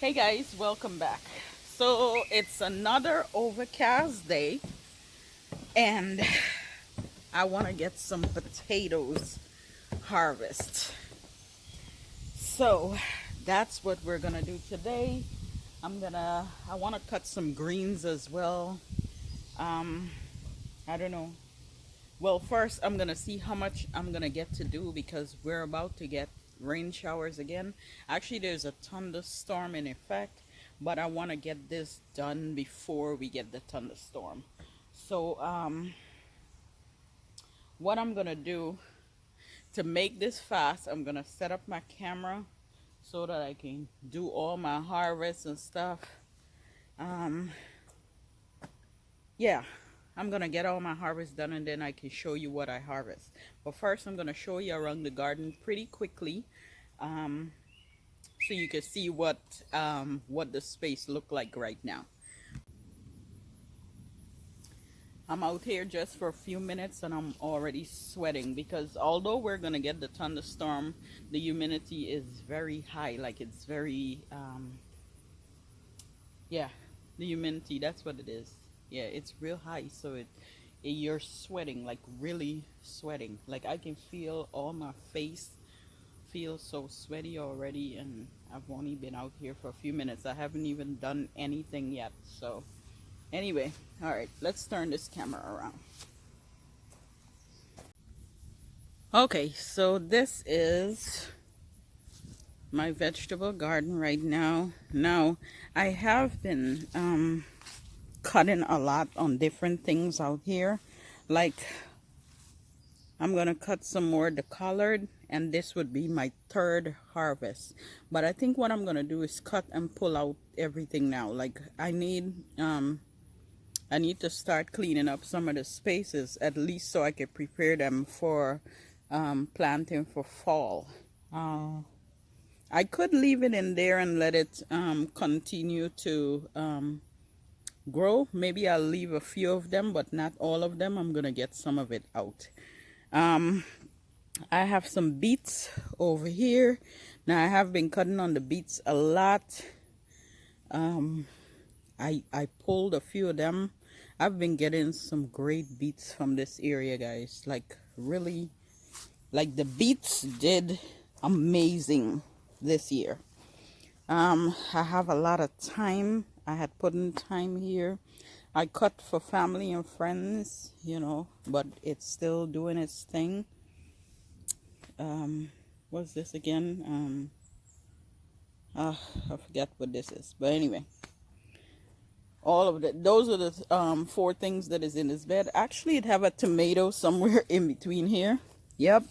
Hey guys, welcome back. So it's another overcast day and I want to get some potatoes harvest. So that's what we're going to do today. I want to cut some greens as well. Um I don't know. Well, first I'm going to see how much I'm going to get to do because we're about to get rain showers again. Actually, there's a thunderstorm in effect, but I want to get this done before we get the thunderstorm. So, what I'm going to do to make this fast, I'm going to set up my camera so that I can do all my harvests and stuff. Um, yeah, I'm gonna get all my harvest done and then I can show you what I harvest. But first I'm gonna show you around the garden pretty quickly, um, so you can see what the space look like right now. I'm out here just for a few minutes and I'm already sweating because although we're gonna get the thunderstorm, the humidity is very high. Like it's very yeah, the humidity, that's what it is. Yeah, it's real high, so you're sweating, like really sweating. Like I can feel all my face feel so sweaty already, and I've only been out here for a few minutes. I haven't even done anything yet. So anyway, all right, let's turn this camera around. Okay, so this is my vegetable garden right now. Now, I have been cutting a lot on different things out here. Like I'm gonna cut some more the collard, and this would be my third harvest. But I think what I'm gonna do is cut and pull out everything now. Like I need to start cleaning up some of the spaces at least so I can prepare them for planting for fall. Uh, I could leave it in there and let it continue to grow. Maybe I'll leave a few of them, but not all of them. I'm gonna get some of it out. Um, I have some beets over here. Now I have been cutting on the beets a lot. Um, I pulled a few of them. I've been getting some great beets from this area, guys. Like really, like the beets did amazing this year. I have a lot of thyme. I had put in thyme here. I cut for family and friends, but it's still doing its thing. What's this again? I forget what this is. But anyway, all of that. Those are the four things that is in this bed. Actually, it have a tomato somewhere in between here. Yep.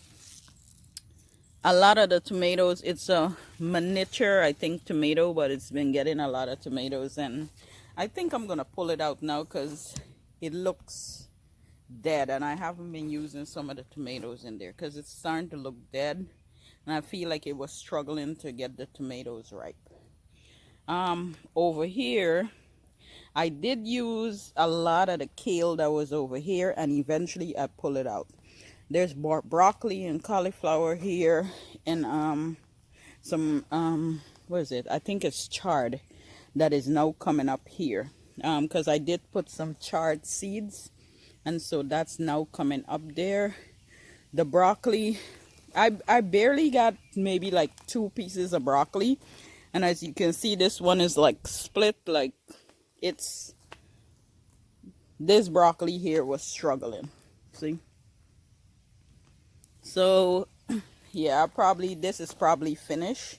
A lot of the tomatoes, it's a miniature, I think, tomato, but it's been getting a lot of tomatoes, and I think I'm gonna pull it out now because it looks dead, and I haven't been using some of the tomatoes in there because it's starting to look dead, and I feel like it was struggling to get the tomatoes ripe. Over here, I did use a lot of the kale that was over here, and eventually I pull it out. There's more broccoli and cauliflower here, and some what is it? I think it's chard that is now coming up here. Because I did put some chard seeds, and so that's now coming up there. The broccoli, I barely got maybe like 2 pieces of broccoli, and as you can see, this one is like split. Like it's this broccoli here was struggling. See, so yeah, this is probably finished.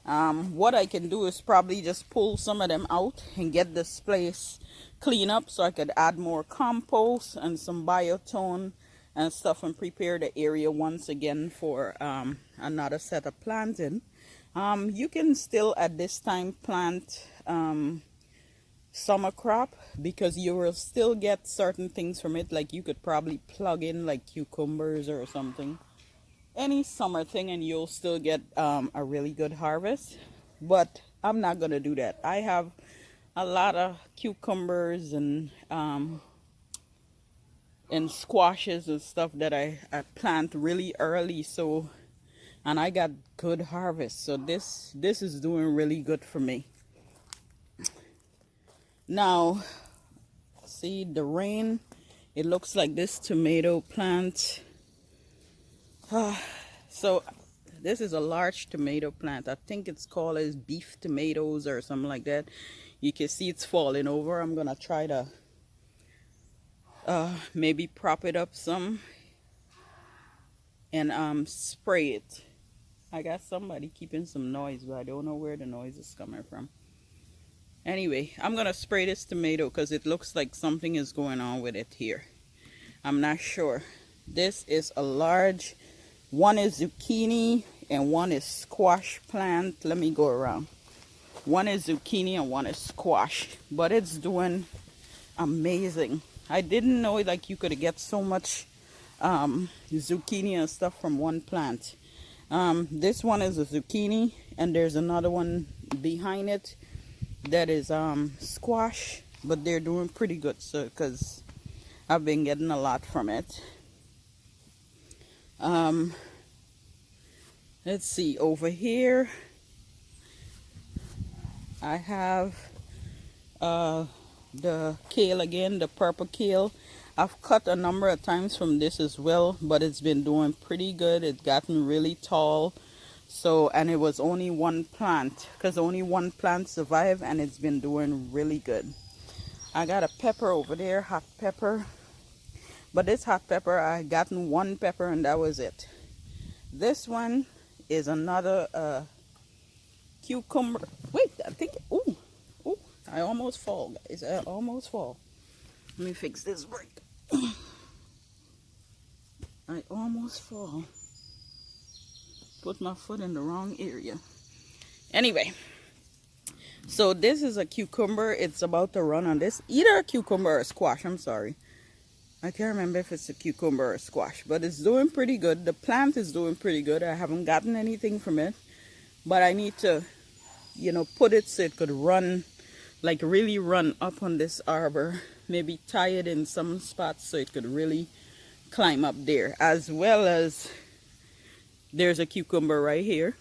What I can do is probably just pull some of them out and get this place clean up so I could add more compost and some biotone and stuff and prepare the area once again for another set of planting. You can still at this time plant summer crop because you will still get certain things from it. Like you could probably plug in like cucumbers or something, any summer thing, and you'll still get a really good harvest. But I'm not gonna do that. I have a lot of cucumbers and squashes and stuff that I plant really early, so and I got good harvest. So this is doing really good for me. Now, see the rain, it looks like this tomato plant. So this is a large tomato plant. I think it's called as beef tomatoes or something like that. You can see it's falling over. I'm gonna try to maybe prop it up some and spray it. I got somebody keeping some noise, but I don't know where the noise is coming from. Anyway, I'm gonna spray this tomato because it looks like something is going on with it here. I'm not sure. This is a large, one is zucchini and one is squash plant. Let me go around. One is zucchini and one is squash, but it's doing amazing. I didn't know like you could get so much zucchini and stuff from one plant. This one is a zucchini, and there's another one behind it that is squash, but they're doing pretty good, so because I've been getting a lot from it. Let's see, over here I have the kale again, the purple kale. I've cut a number of times from this as well, but it's been doing pretty good. It's gotten really tall. So, and it was only one plant, because only one plant survived, and it's been doing really good. I got a pepper over there, hot pepper. But this hot pepper, I gotten one pepper and that was it. This one is another cucumber. Wait, I think, ooh, I almost fall, guys. I almost fall. Let me fix this break. I almost fall. Put my foot in the wrong area. Anyway, so this is a cucumber. It's about to run on this. Either a cucumber or a squash. I'm sorry. I can't remember if it's a cucumber or a squash, but it's doing pretty good. The plant is doing pretty good. I haven't gotten anything from it, but I need to, you know, put it so it could run, like really run up on this arbor. Maybe tie it in some spots so it could really climb up there, as well as there's a cucumber right here,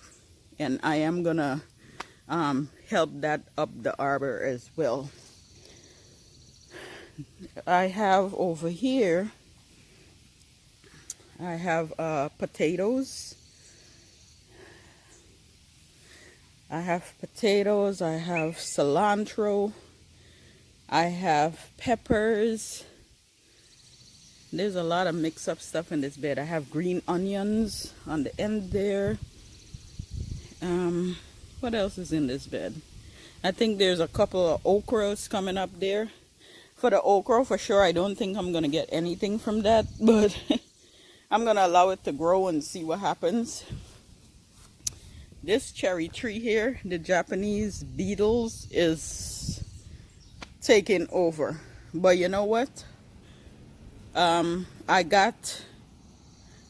and I am gonna help that up the arbor as well. I have over here, I have potatoes. I have potatoes, I have cilantro, I have peppers. There's a lot of mix-up stuff in this bed. I have green onions on the end there. What else is in this bed? I think there's a couple of okras coming up there. For the okra, for sure, I don't think I'm going to get anything from that, but I'm going to allow it to grow and see what happens. This cherry tree here, the Japanese beetles is taking over. But you know what? I got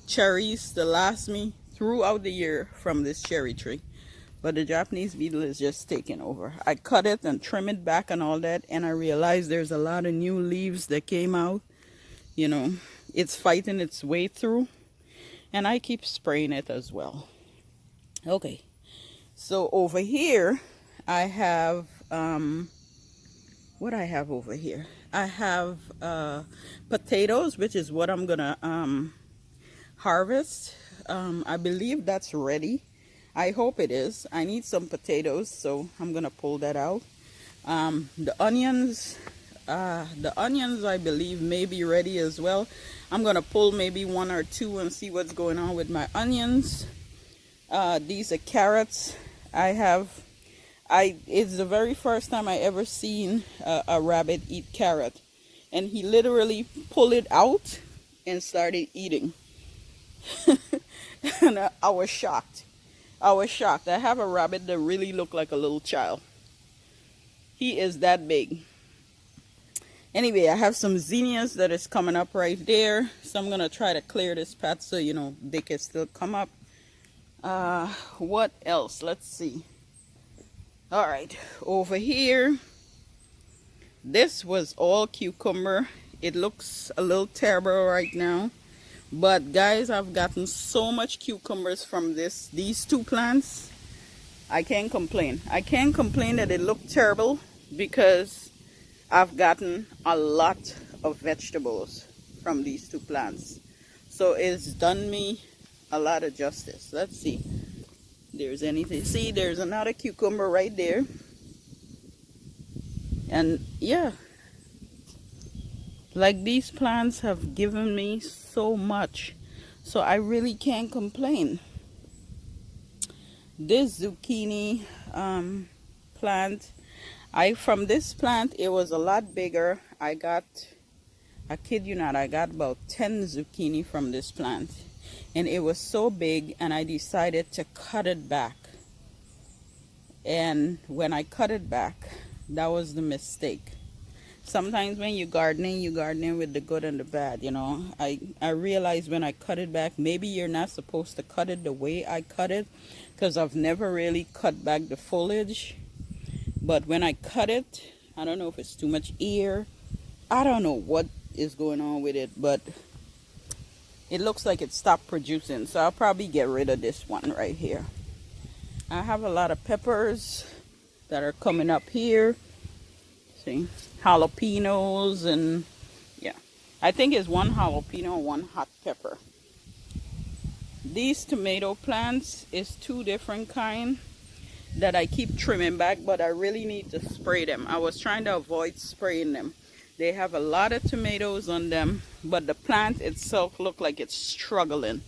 cherries to last me throughout the year from this cherry tree, but the Japanese beetle is just taking over. I cut it and trim it back and all that, and I realized there's a lot of new leaves that came out. You know, it's fighting its way through, and I keep spraying it as well. Okay, so over here I have what I have over here, I have potatoes, which is what I'm gonna harvest. I believe that's ready. I hope it is. I need some potatoes, so I'm gonna pull that out. The onions I believe may be ready as well. I'm gonna pull maybe one or two and see what's going on with my onions. These are carrots. It's the very first time I ever seen a rabbit eat carrot, and he literally pulled it out and started eating. And I was shocked. I have a rabbit that really looked like a little child. He is that big. Anyway, I have some zinnias that is coming up right there, so I'm gonna try to clear this path so you know they can still come up. What else? Let's see. All right, over here, this was all cucumber. It looks a little terrible right now, But guys, I've gotten so much cucumbers from these two plants. I can't complain. I can't complain that it looked terrible because I've gotten a lot of vegetables from these two plants. So it's done me a lot of justice. Let's see. There's anything. See, there's another cucumber right there. And yeah, like these plants have given me so much. So I really can't complain. This zucchini plant, from this plant, it was a lot bigger. I kid you not, I got about 10 zucchini from this plant. And it was so big, and I decided to cut it back. And when I cut it back, that was the mistake. Sometimes when you're gardening with the good and the bad, you know. I realized when I cut it back, maybe you're not supposed to cut it the way I cut it, because I've never really cut back the foliage. But when I cut it, I don't know if it's too much air. I don't know what is going on with it, but it looks like it stopped producing. So I'll probably get rid of this one right here. I have a lot of peppers that are coming up here. See, jalapenos, and yeah, I think it's one jalapeno, one hot pepper. These tomato plants is two different kind that I keep trimming back, but I really need to spray them. I was trying to avoid spraying them. They have a lot of tomatoes on them, but the plant itself look like it's struggling.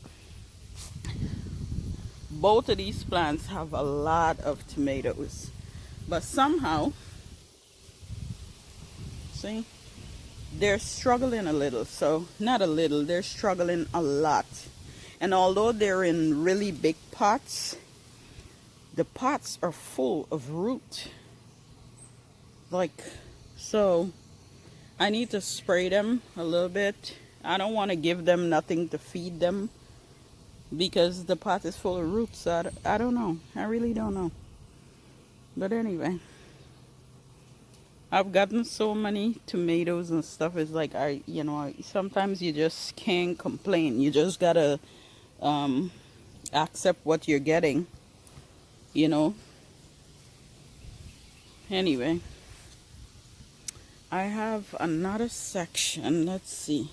Both of these plants have a lot of tomatoes, but somehow, see, they're struggling a little. So not a little, they're struggling a lot. And although they're in really big pots, the pots are full of root. Like, so I need to spray them a little bit. I don't want to give them nothing to feed them because the pot is full of roots. So I don't know. I really don't know. But anyway, I've gotten so many tomatoes and stuff. It's like, sometimes you just can't complain. You just gotta accept what you're getting, you know. Anyway, I have another section. Let's see.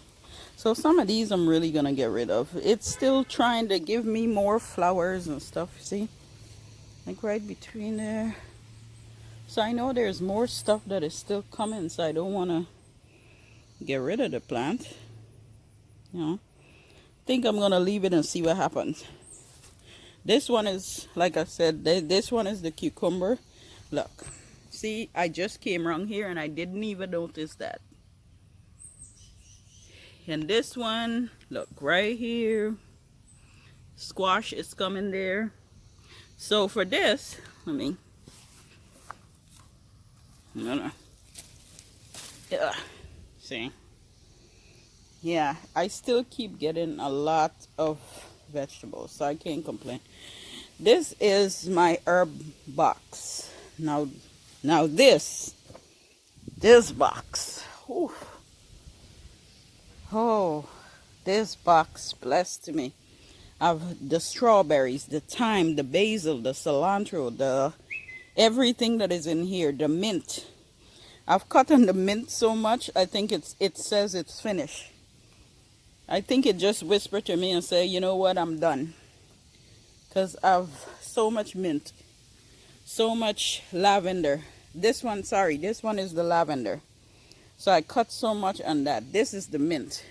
So some of these I'm really gonna get rid of. It's still trying to give me more flowers and stuff, see, like right between there. So I know there's more stuff that is still coming, so I don't want to get rid of the plant, you know. Think I'm gonna leave it and see what happens. This one is, like I said, this one is the cucumber. Look, see, I just came around here and I didn't even notice that. And this one, look right here, squash is coming there. So for this, yeah, see, yeah, I still keep getting a lot of vegetables, so I can't complain. This is my herb box. Now this box, whew. Oh, this box blessed me. Of the strawberries, the thyme, the basil, the cilantro, the everything that is in here, the mint. I've cut on the mint so much, I think it says it's finished. I think it just whispered to me and said, you know what, I'm done. Because I've so much mint, so much lavender. This one is the lavender. So I cut so much on that. This is the mint.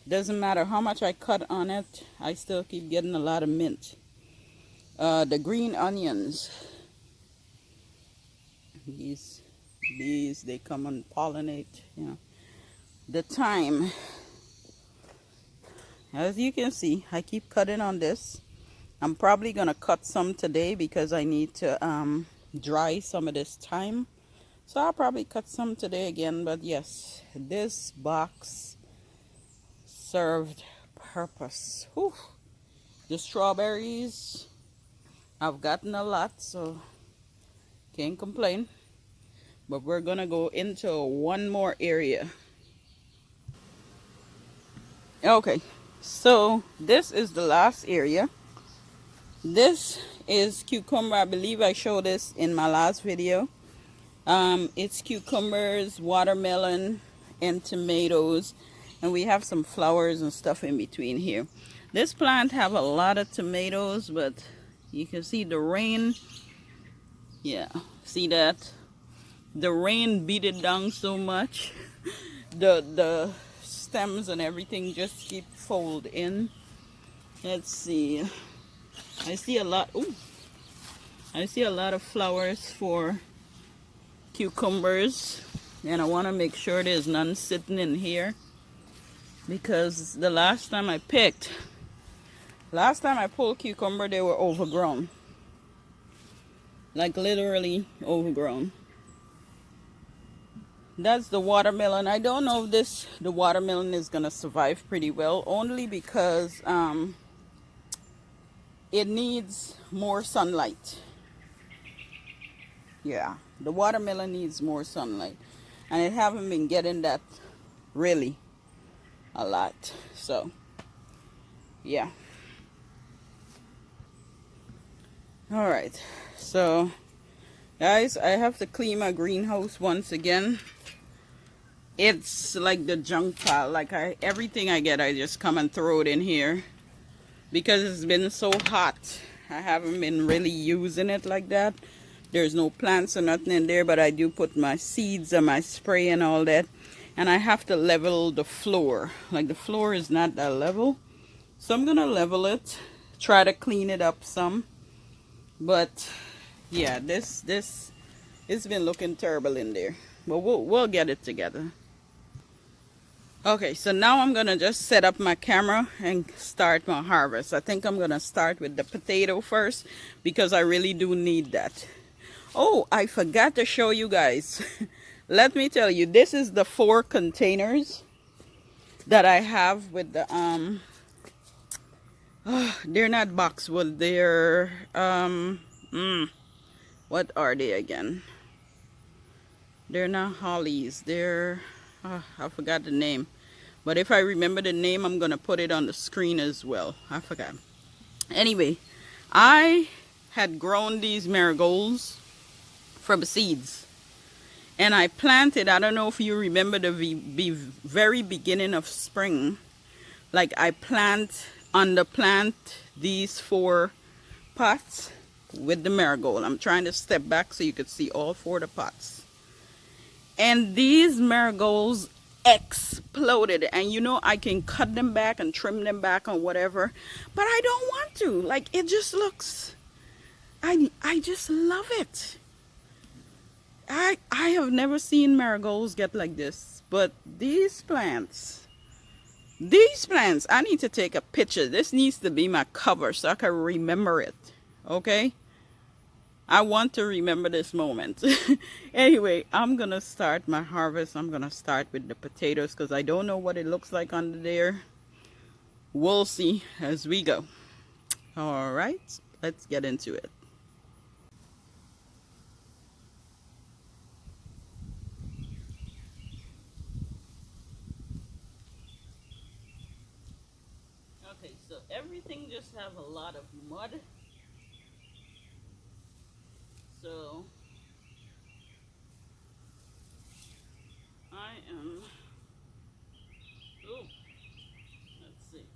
Doesn't matter how much I cut on it, I still keep getting a lot of mint. The green onions. These they come and pollinate, you know. The thyme. As you can see, I keep cutting on this. I'm probably gonna cut some today because I need to dry some of this thyme. So I'll probably cut some today again, but yes, this box served purpose. Whew. The strawberries, I've gotten a lot, so can't complain. But we're gonna go into one more area. Okay, So this is the last area. This is cucumber. I believe I showed this in my last video. It's cucumbers, watermelon, and tomatoes, and we have some flowers and stuff in between here. This plant have a lot of tomatoes, but you can see the rain. Yeah, see that? The rain beat it down so much. The stems and everything just keep fold in. Let's see. I see a lot. Ooh, I see a lot of flowers for cucumbers, and I want to make sure there's none sitting in here, because the last time I pulled cucumber, they were overgrown, like literally overgrown. That's the watermelon. I don't know if the watermelon is gonna survive pretty well, only because it needs more sunlight. Yeah, the watermelon needs more sunlight, and it haven't been getting that really a lot. So yeah. All right, so guys, I have to clean my greenhouse once again. It's like the junk pile. Like everything I get, I just come and throw it in here because it's been so hot. I haven't been really using it like that. There's no plants or nothing in there, but I do put my seeds and my spray and all that. And I have to level the floor. Like the floor is not that level, so I'm gonna level it, try to clean it up some. But yeah, this it's been looking terrible in there, but we'll get it together. Okay, so now I'm gonna just set up my camera and start my harvest. I think I'm gonna start with the potato first because I really do need that. Oh, I forgot to show you guys. Let me tell you, this is the 4 containers that I have with the they're not boxwood, they're what are they again? They're not hollies, they're I forgot the name. But if I remember the name, I'm gonna put it on the screen as well. I forgot. Anyway, I had grown these marigolds from seeds, and I planted. I don't know if you remember the very beginning of spring. Like I underplant these 4 pots with the marigold. I'm trying to step back so you could see all 4 of the pots. And these marigolds exploded, and you know, I can cut them back and trim them back or whatever, but I don't want to. Like, it just looks, I just love it. I have never seen marigolds get like this, but these plants, I need to take a picture. This needs to be my cover so I can remember it. Okay, I want to remember this moment. Anyway, I'm gonna start my harvest. I'm gonna start with the potatoes because I don't know what it looks like under there. We'll see as we go. All right, let's get into it. Okay, so everything just have a lot of mud. So I am, oh, let's see.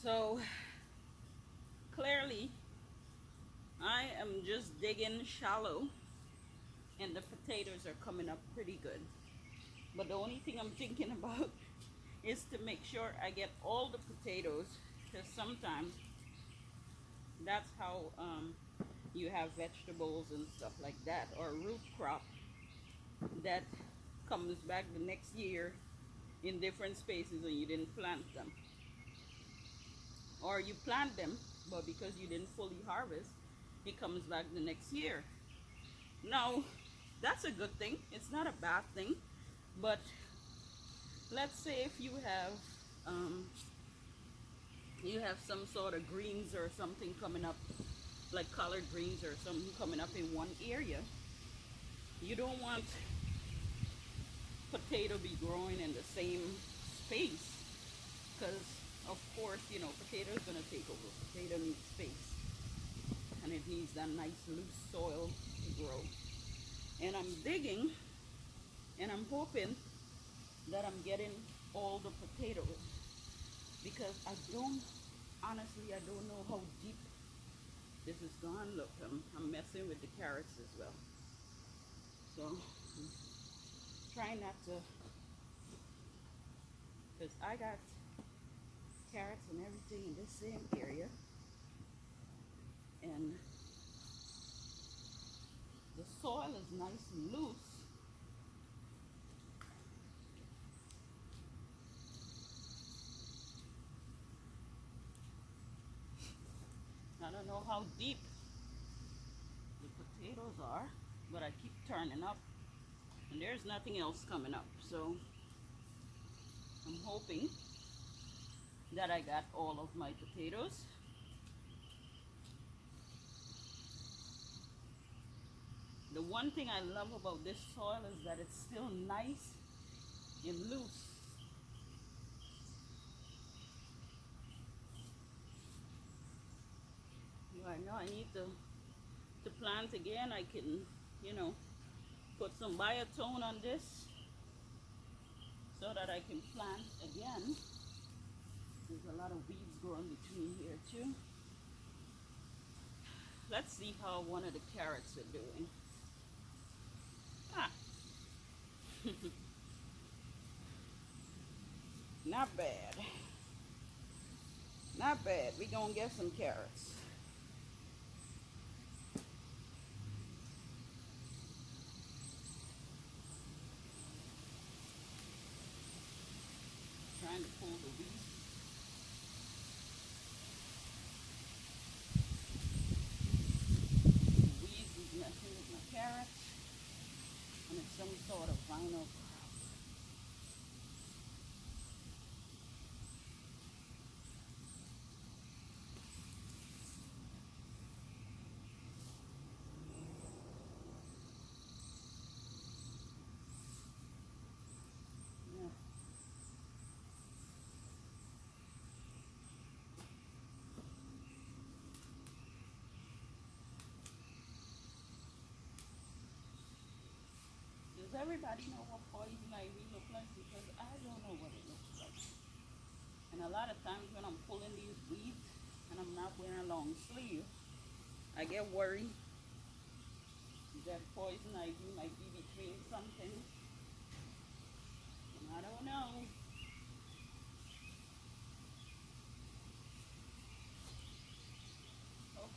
So clearly I am just digging shallow and the potatoes are coming up pretty good. But the only thing I'm thinking about is to make sure I get all the potatoes, because sometimes that's how you have vegetables and stuff like that, or root crop that comes back the next year in different spaces and you didn't plant them, or you plant them but because you didn't fully harvest, it comes back the next year. Now that's a good thing, it's not a bad thing. But let's say if um, you have some sort of greens or something coming up, like collard greens or something coming up in one area, you don't want potato be growing in the same space, because of course, you know, potato is going to take over. Potato needs space and it needs that nice loose soil to grow. And I'm digging and I'm hoping that I'm getting all the potatoes, because I don't know how deep this is gone. Look, I'm messing with the carrots as well. So I'm trying not to, because I got carrots and everything in this same area, and the soil is nice and loose. I don't know how deep the potatoes are, but I keep turning up and there's nothing else coming up. So I'm hoping that I got all of my potatoes. The one thing I love about this soil is that it's still nice and loose. I know I need to plant again. I can, you know, put some biotone on this so that I can plant again. There's a lot of weeds growing between here too. Let's see how one of the carrots are doing. Ah, not bad. Not bad. We gonna get some carrots. Trying to pull the weeds. The weeds is messing with my carrots, and it's some sort of vinyl crop. Yeah. Does everybody know what poison ivy looks like? Because I don't know what it looks like. And a lot of times when I'm pulling these weeds and I'm not wearing a long sleeve, I get worried that poison ivy might be between something. And I don't know. Oh,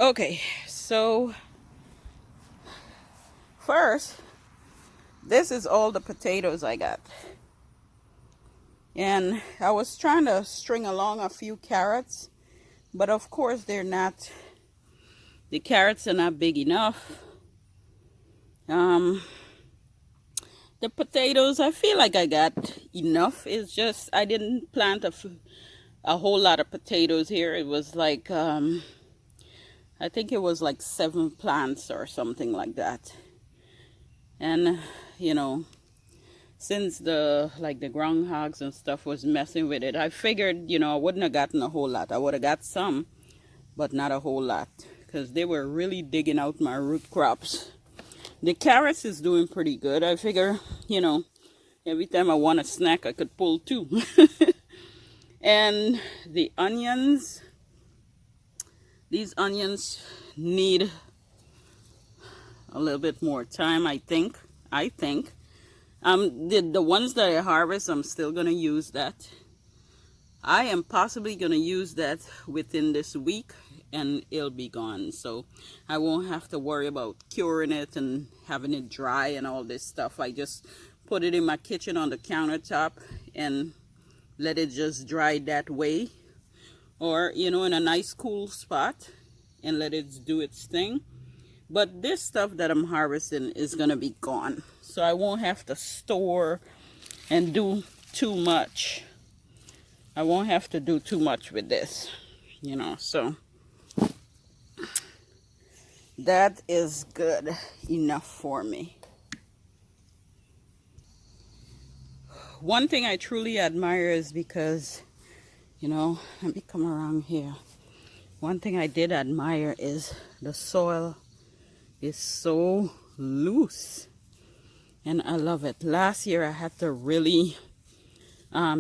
Okay, so first, this is all the potatoes I got. And I was trying to string along a few carrots, but of course the carrots are not big enough. The potatoes, I feel like I got enough. It's just I didn't plant a whole lot of potatoes here. It was like, I think it was like 7 plants or something like that. And, you know, since the groundhogs and stuff was messing with it, I figured, you know, I wouldn't have gotten a whole lot. I would have got some, but not a whole lot, because they were really digging out my root crops. The carrots is doing pretty good. I figure, you know, every time I want a snack, I could pull 2. And the onions, these onions need a little bit more time, I think. The ones that I harvest, I'm still gonna use that. I am possibly gonna use that within this week, and it'll be gone. So I won't have to worry about curing it and having it dry and all this stuff. I just put it in my kitchen on the countertop and let it just dry that way, or, you know, in a nice cool spot, and let it do its thing. But this stuff that I'm harvesting is gonna be gone, so I won't have to store and do too much. I won't have to do too much with this, you know. So that is good enough for me. One thing I truly admire is because, you know, let me come around here. One thing I did admire is the soil is so loose, and I love it. Last year I had to really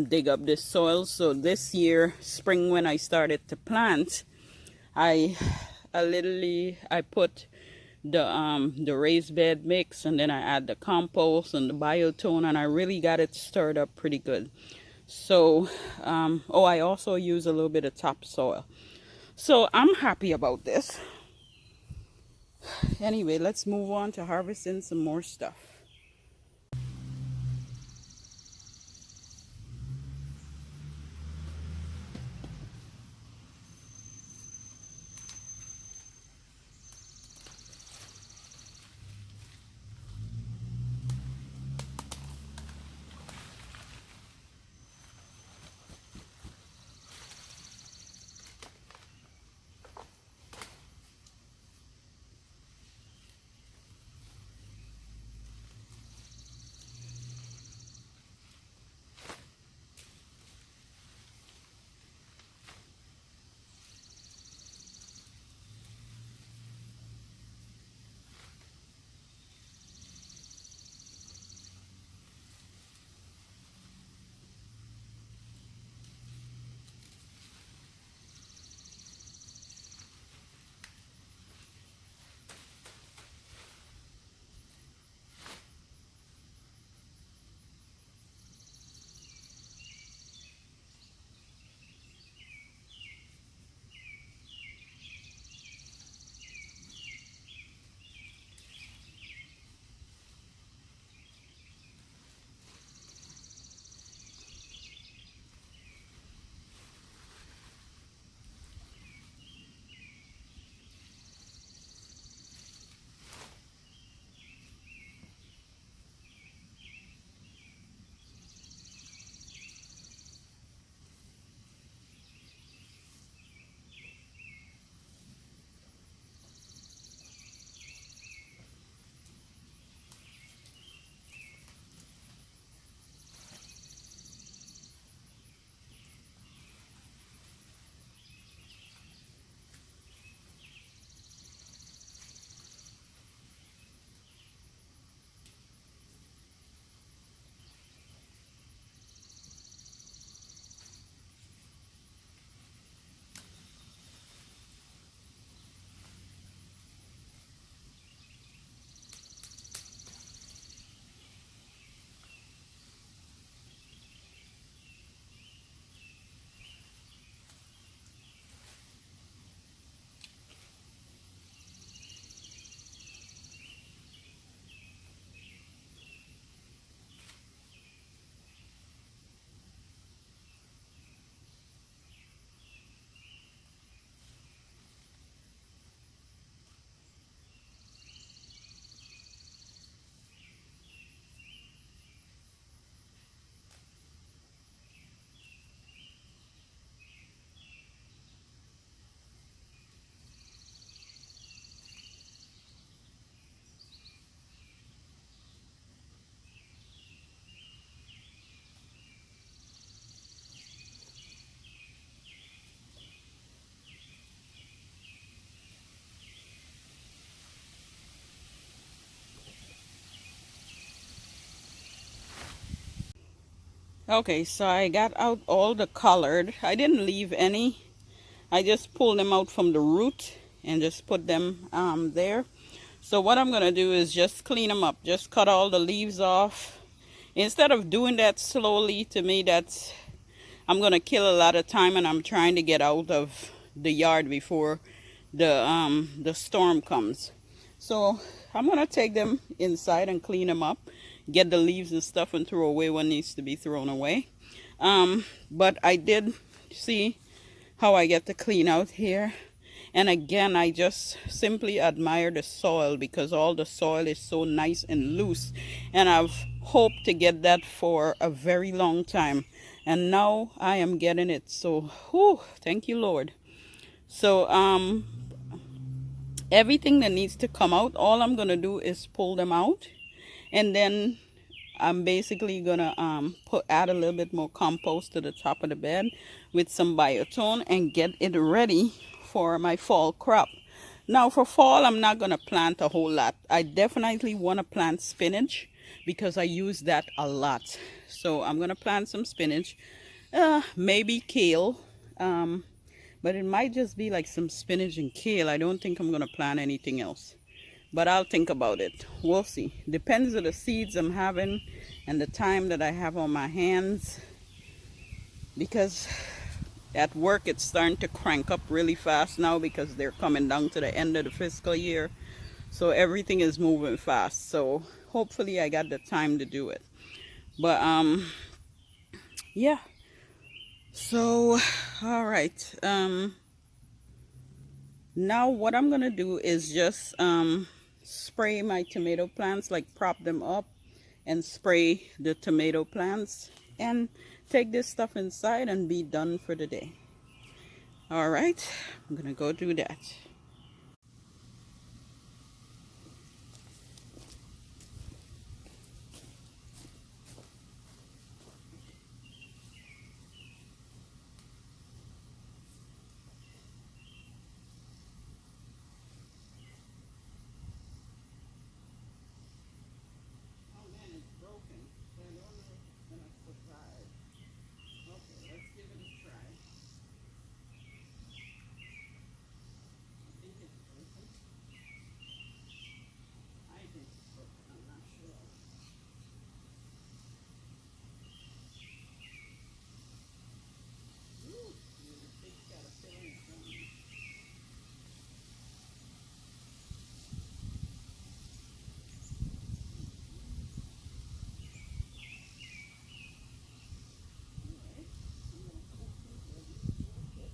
dig up this soil, so this year spring, when I started to plant, I put the raised bed mix, and then I add the compost and the biotone, and I really got it stirred up pretty good. So I also use a little bit of topsoil, so I'm happy about this. Anyway, let's move on to harvesting some more stuff. Okay, so I got out all the colored. I didn't leave any. I just pulled them out from the root and just put them there. So what I'm gonna do is just clean them up. Just cut all the leaves off. Instead of doing that slowly, to me that's I'm gonna kill a lot of time, and I'm trying to get out of the yard before the storm comes. So I'm gonna take them inside and clean them up, get the leaves and stuff and throw away what needs to be thrown away. But I did see how I get to clean out here. And again, I just simply admire the soil because all the soil is so nice and loose. And I've hoped to get that for a very long time. And now I am getting it. So, whew, thank you, Lord. So, everything that needs to come out, all I'm going to do is pull them out. And then I'm basically gonna add a little bit more compost to the top of the bed with some biotone and get it ready for my fall crop. Now for fall, I'm not gonna plant a whole lot. I definitely want to plant spinach because I use that a lot. So I'm gonna plant some spinach, maybe kale, but it might just be like some spinach and kale. I don't think I'm gonna plant anything else, but I'll think about it. We'll see. Depends on the seeds I'm having and the time that I have on my hands, because at work it's starting to crank up really fast now because they're coming down to the end of the fiscal year, so everything is moving fast. So hopefully I got the time to do it. But yeah, so all right, now what I'm gonna do is just spray my tomato plants, like prop them up and spray the tomato plants and take this stuff inside and be done for the day. All right, I'm gonna go do that. Oh man, it's broken. I don't know if it's gonna survive. Okay, let's give it a try. I think it's broken. I think it's broken. I'm not sure. Ooh, there's a big caterpillar in front of me. Alright, I'm gonna cook these ready real quick.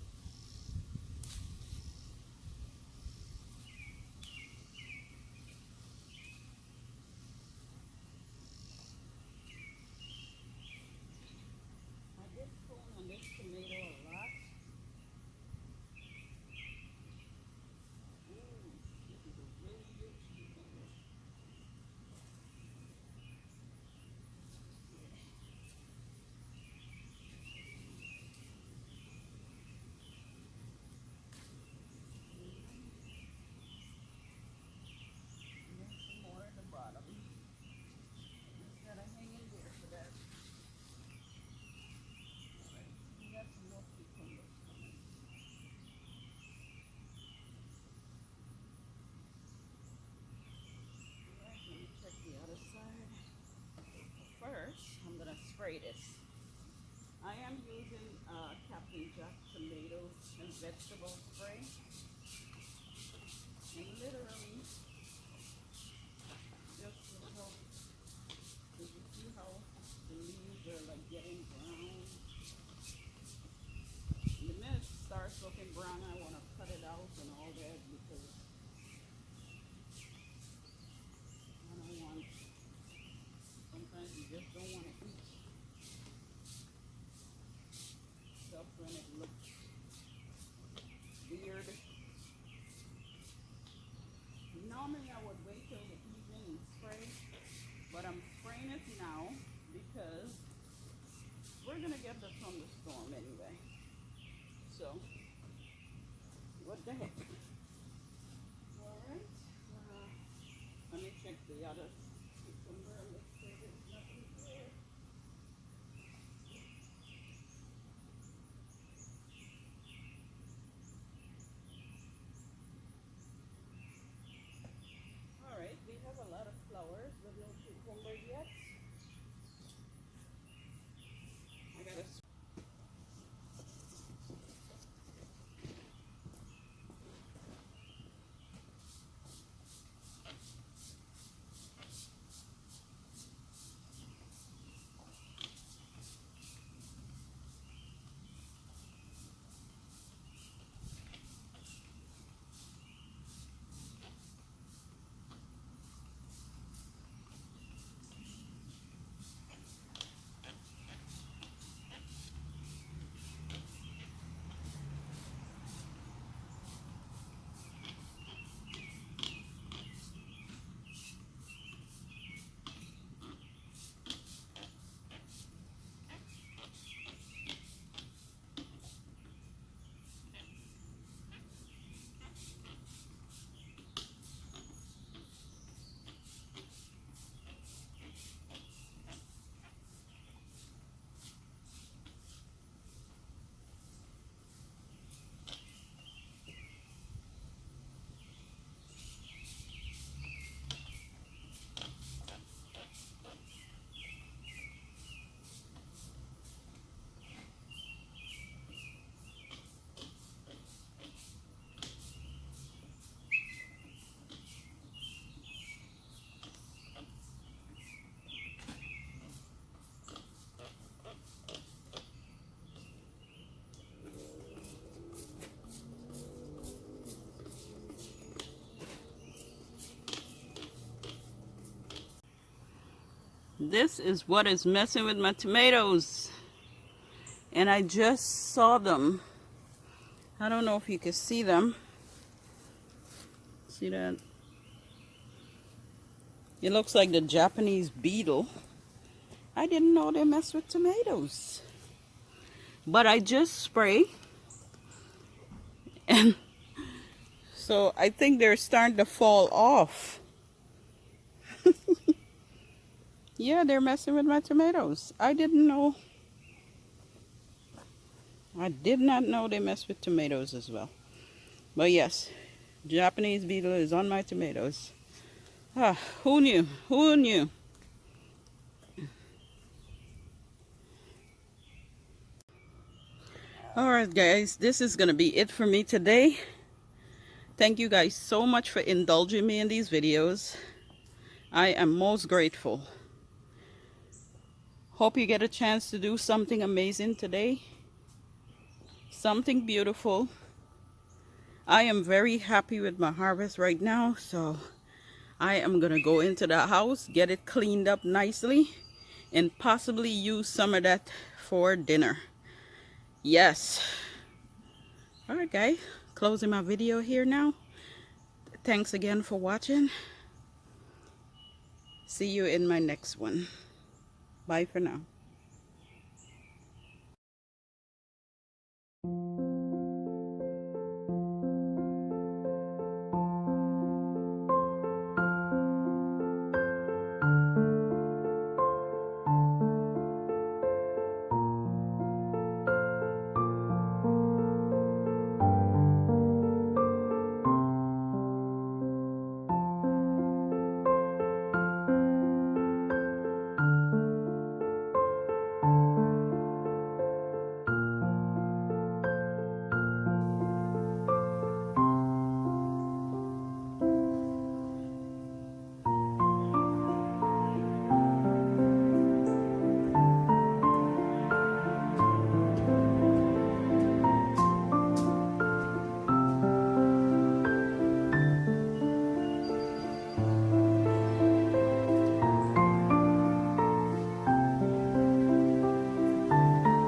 I did prune on this tomato a lot. Ooh, this is a really huge tomato. And there's some more at the bottom. Just gotta hang in there for that. Alright, we got some more cucumbers coming. Alright, let me check the other side. First, I'm gonna spray this. I am using Captain Jack tomato and vegetable spray. And literally, just look how, did you see how the leaves are like getting brown? And the minute it starts looking brown, I want to cut it out and all that because I don't want, sometimes you just don't want to eat stuff when it looks weird. Normally I would wait till the evening and spray, but I'm spraying it now because we're gonna get the thunderstorm anyway. So, what the heck? Alright, let me check the other cucumber. Let's see if there's nothing there. This is what is messing with my tomatoes. And I just saw them. I don't know if you can see them. See that? It looks like the Japanese beetle. I didn't know they mess with tomatoes. But I just spray. And so I think they're starting to fall off. Yeah, they're messing with my tomatoes. I didn't know. I did not know they mess with tomatoes as well. But yes, Japanese beetle is on my tomatoes. Ah, who knew? Who knew? Alright guys, this is going to be it for me today. Thank you guys so much for indulging me in these videos. I am most grateful. Hope you get a chance to do something amazing today. Something beautiful. I am very happy with my harvest right now, so I am going to go into the house, get it cleaned up nicely, and possibly use some of that for dinner. Yes. Alright guys, closing my video here now. Thanks again for watching. See you in my next one. Bye for now.